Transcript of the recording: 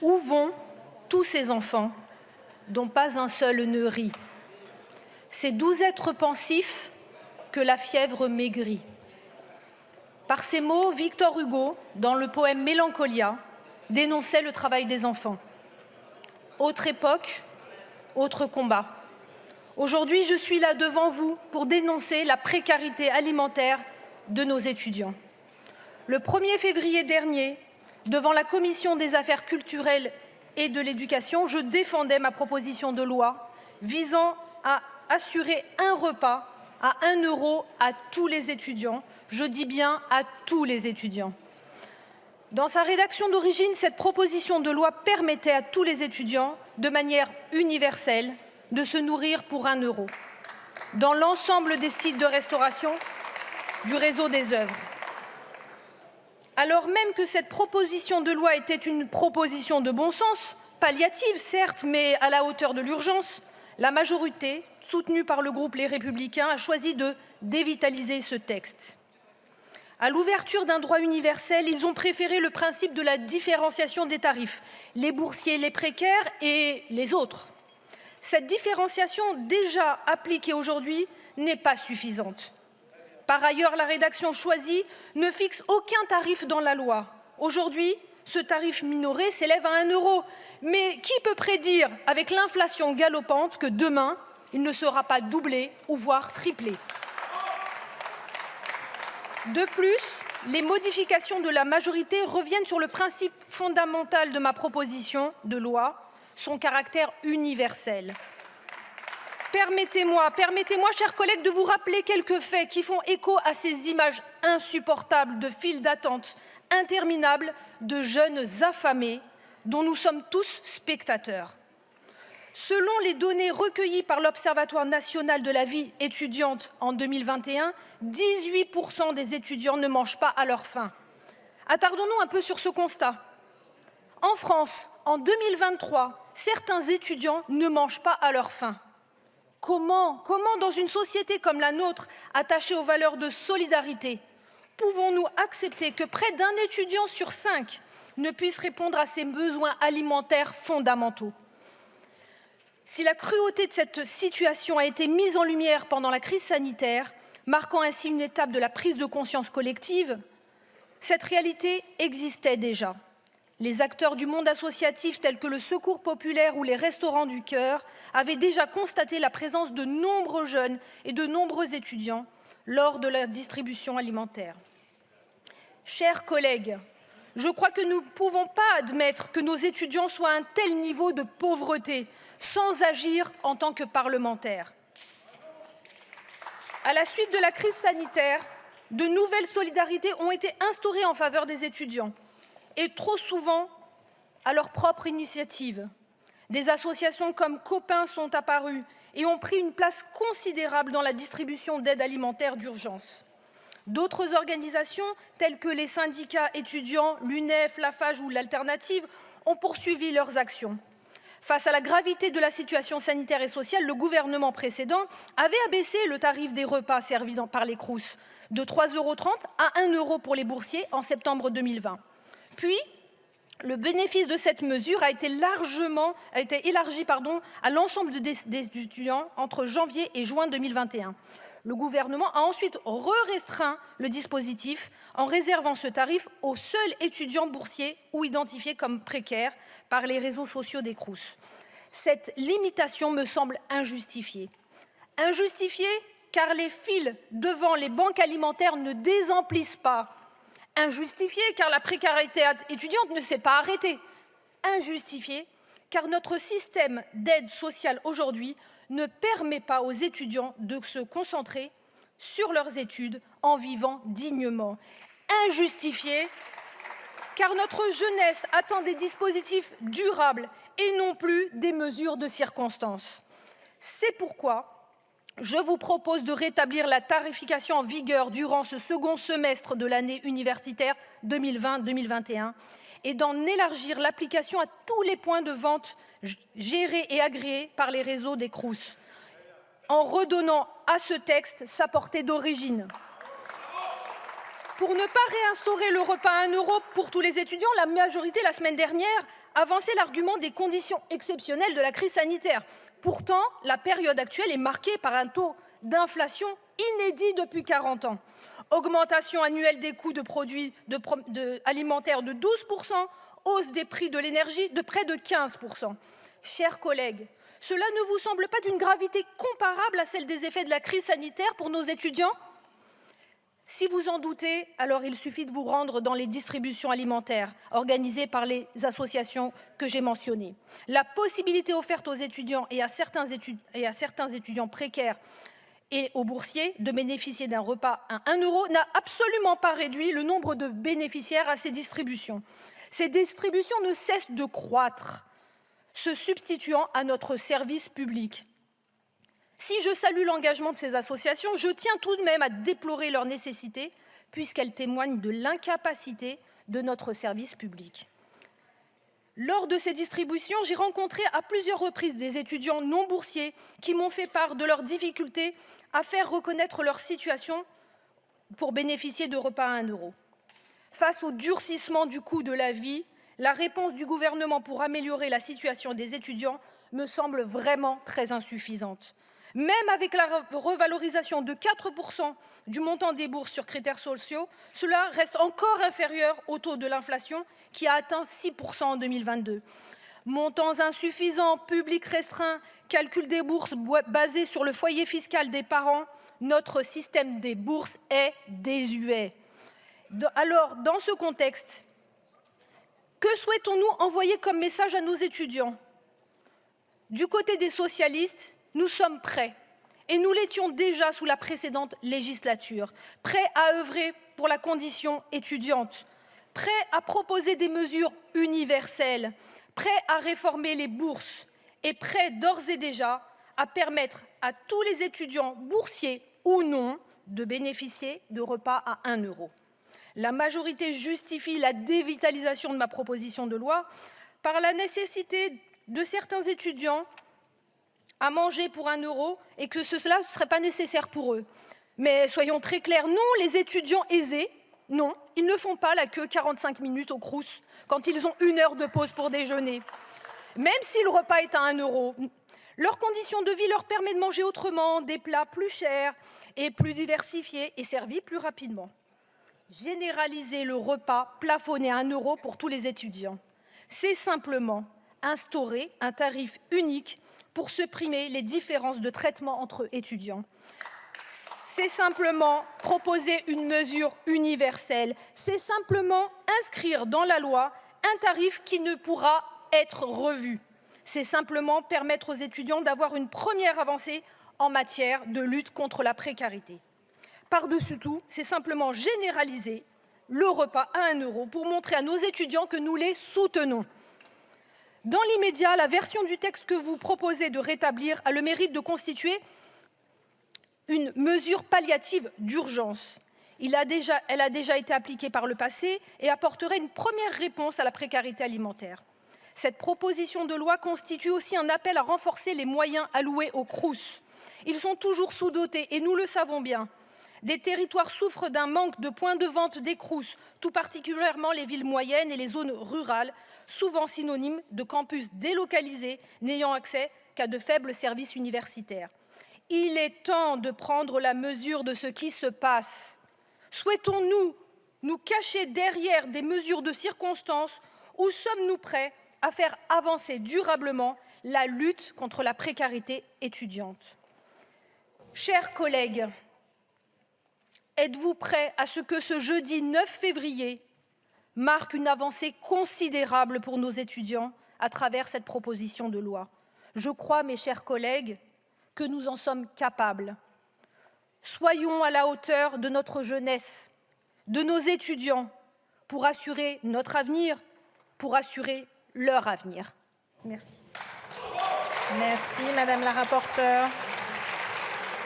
Où vont tous ces enfants dont pas un seul ne rit? Ces doux êtres pensifs que la fièvre maigrit. Par ces mots, Victor Hugo, dans le poème Mélancolia, dénonçait le travail des enfants. Autre époque, autre combat. Aujourd'hui, je suis là devant vous pour dénoncer la précarité alimentaire de nos étudiants. Le 1er février dernier, devant la Commission des affaires culturelles et de l'éducation, je défendais ma proposition de loi visant à assurer un repas à 1 € à tous les étudiants. Je dis bien à tous les étudiants. Dans sa rédaction d'origine, cette proposition de loi permettait à tous les étudiants, de manière universelle, de se nourrir pour 1 € dans l'ensemble des sites de restauration du réseau des œuvres. Alors même que cette proposition de loi était une proposition de bon sens, palliative certes, mais à la hauteur de l'urgence, la majorité, soutenue par le groupe Les Républicains, a choisi de dévitaliser ce texte. À l'ouverture d'un droit universel, ils ont préféré le principe de la différenciation des tarifs, les boursiers, les précaires et les autres. Cette différenciation déjà appliquée aujourd'hui n'est pas suffisante. Par ailleurs, la rédaction choisie ne fixe aucun tarif dans la loi. Aujourd'hui, ce tarif minoré s'élève à 1 €. Mais qui peut prédire, avec l'inflation galopante, que demain, il ne sera pas doublé ou voire triplé? De plus, les modifications de la majorité reviennent sur le principe fondamental de ma proposition de loi, son caractère universel. Permettez-moi, chers collègues, de vous rappeler quelques faits qui font écho à ces images insupportables de files d'attente interminables de jeunes affamés dont nous sommes tous spectateurs. Selon les données recueillies par l'Observatoire national de la vie étudiante en 2021, 18% des étudiants ne mangent pas à leur faim. Attardons-nous un peu sur ce constat. En France, en 2023, certains étudiants ne mangent pas à leur faim. Comment, dans une société comme la nôtre, attachée aux valeurs de solidarité, pouvons-nous accepter que près d'un étudiant sur 5 ne puisse répondre à ses besoins alimentaires fondamentaux? Si la cruauté de cette situation a été mise en lumière pendant la crise sanitaire, marquant ainsi une étape de la prise de conscience collective, cette réalité existait déjà. Les acteurs du monde associatif tels que le Secours populaire ou les Restos du Cœur avaient déjà constaté la présence de nombreux jeunes et de nombreux étudiants lors de la distribution alimentaire. Chers collègues, je crois que nous ne pouvons pas admettre que nos étudiants soient à un tel niveau de pauvreté sans agir en tant que parlementaires. À la suite de la crise sanitaire, de nouvelles solidarités ont été instaurées en faveur des étudiants, et trop souvent à leur propre initiative. Des associations comme Copains sont apparues et ont pris une place considérable dans la distribution d'aide alimentaire d'urgence. D'autres organisations, telles que les syndicats étudiants, l'UNEF, la FAGE ou l'Alternative, ont poursuivi leurs actions. Face à la gravité de la situation sanitaire et sociale, le gouvernement précédent avait abaissé le tarif des repas servis par les Crous de 3,30 € à 1 € pour les boursiers en septembre 2020. Puis, le bénéfice de cette mesure a été élargi à l'ensemble des étudiants entre janvier et juin 2021. Le gouvernement a ensuite restreint le dispositif en réservant ce tarif aux seuls étudiants boursiers ou identifiés comme précaires par les réseaux sociaux des Crous. Cette limitation me semble injustifiée. Injustifiée car les files devant les banques alimentaires ne désemplissent pas. Injustifiée car la précarité étudiante ne s'est pas arrêtée. Injustifiée car notre système d'aide sociale aujourd'hui ne permet pas aux étudiants de se concentrer sur leurs études en vivant dignement. Injustifiée car notre jeunesse attend des dispositifs durables et non plus des mesures de circonstance. C'est pourquoi je vous propose de rétablir la tarification en vigueur durant ce second semestre de l'année universitaire 2020-2021 et d'en élargir l'application à tous les points de vente gérés et agréés par les réseaux des Crous, en redonnant à ce texte sa portée d'origine. Pour ne pas réinstaurer le repas à 1 € pour tous les étudiants, la majorité, la semaine dernière, avançait l'argument des conditions exceptionnelles de la crise sanitaire. Pourtant, la période actuelle est marquée par un taux d'inflation inédit depuis 40 ans. Augmentation annuelle des coûts de produits alimentaires de 12%, hausse des prix de l'énergie de près de 15%. Chers collègues, cela ne vous semble pas d'une gravité comparable à celle des effets de la crise sanitaire pour nos étudiants ? Si vous en doutez, alors il suffit de vous rendre dans les distributions alimentaires organisées par les associations que j'ai mentionnées. La possibilité offerte aux étudiants et à certains étudiants précaires et aux boursiers de bénéficier d'un repas à 1 € n'a absolument pas réduit le nombre de bénéficiaires à ces distributions. Ces distributions ne cessent de croître, se substituant à notre service public. Si je salue l'engagement de ces associations, je tiens tout de même à déplorer leur nécessité, puisqu'elles témoignent de l'incapacité de notre service public. Lors de ces distributions, j'ai rencontré à plusieurs reprises des étudiants non boursiers qui m'ont fait part de leurs difficultés à faire reconnaître leur situation pour bénéficier de repas à 1 €. Face au durcissement du coût de la vie, la réponse du gouvernement pour améliorer la situation des étudiants me semble vraiment très insuffisante. Même avec la revalorisation de 4% du montant des bourses sur critères sociaux, cela reste encore inférieur au taux de l'inflation qui a atteint 6% en 2022. Montants insuffisants, public restreint, calcul des bourses basé sur le foyer fiscal des parents, notre système des bourses est désuet. Alors, dans ce contexte, que souhaitons-nous envoyer comme message à nos étudiants ? Du côté des socialistes, nous sommes prêts, et nous l'étions déjà sous la précédente législature, prêts à œuvrer pour la condition étudiante, prêts à proposer des mesures universelles, prêts à réformer les bourses et prêts d'ores et déjà à permettre à tous les étudiants, boursiers ou non, de bénéficier de repas à 1 €. La majorité justifie la dévitalisation de ma proposition de loi par la nécessité de certains étudiants à manger pour 1 € et que cela ne serait pas nécessaire pour eux. Mais soyons très clairs, non, les étudiants aisés, non, ils ne font pas la queue 45 minutes au Crous quand ils ont 1 heure de pause pour déjeuner. Même si le repas est à 1 €, leur condition de vie leur permet de manger autrement, des plats plus chers et plus diversifiés et servis plus rapidement. Généraliser le repas plafonné à 1 € pour tous les étudiants, c'est simplement instaurer un tarif unique pour supprimer les différences de traitement entre étudiants. C'est simplement proposer une mesure universelle. C'est simplement inscrire dans la loi un tarif qui ne pourra être revu. C'est simplement permettre aux étudiants d'avoir une première avancée en matière de lutte contre la précarité. Par-dessus tout, c'est simplement généraliser le repas à 1 € pour montrer à nos étudiants que nous les soutenons. Dans l'immédiat, la version du texte que vous proposez de rétablir a le mérite de constituer une mesure palliative d'urgence. Elle a déjà été appliquée par le passé et apporterait une première réponse à la précarité alimentaire. Cette proposition de loi constitue aussi un appel à renforcer les moyens alloués aux Crous. Ils sont toujours sous-dotés et nous le savons bien. Des territoires souffrent d'un manque de points de vente des Crous, tout particulièrement les villes moyennes et les zones rurales, souvent synonymes de campus délocalisés n'ayant accès qu'à de faibles services universitaires. Il est temps de prendre la mesure de ce qui se passe. Souhaitons-nous nous cacher derrière des mesures de circonstance ou sommes-nous prêts à faire avancer durablement la lutte contre la précarité étudiante ? Chers collègues, êtes-vous prêts à ce que ce jeudi 9 février marque une avancée considérable pour nos étudiants à travers cette proposition de loi ? Je crois, mes chers collègues, que nous en sommes capables. Soyons à la hauteur de notre jeunesse, de nos étudiants, pour assurer notre avenir, pour assurer leur avenir. Merci. Merci, Madame la rapporteure.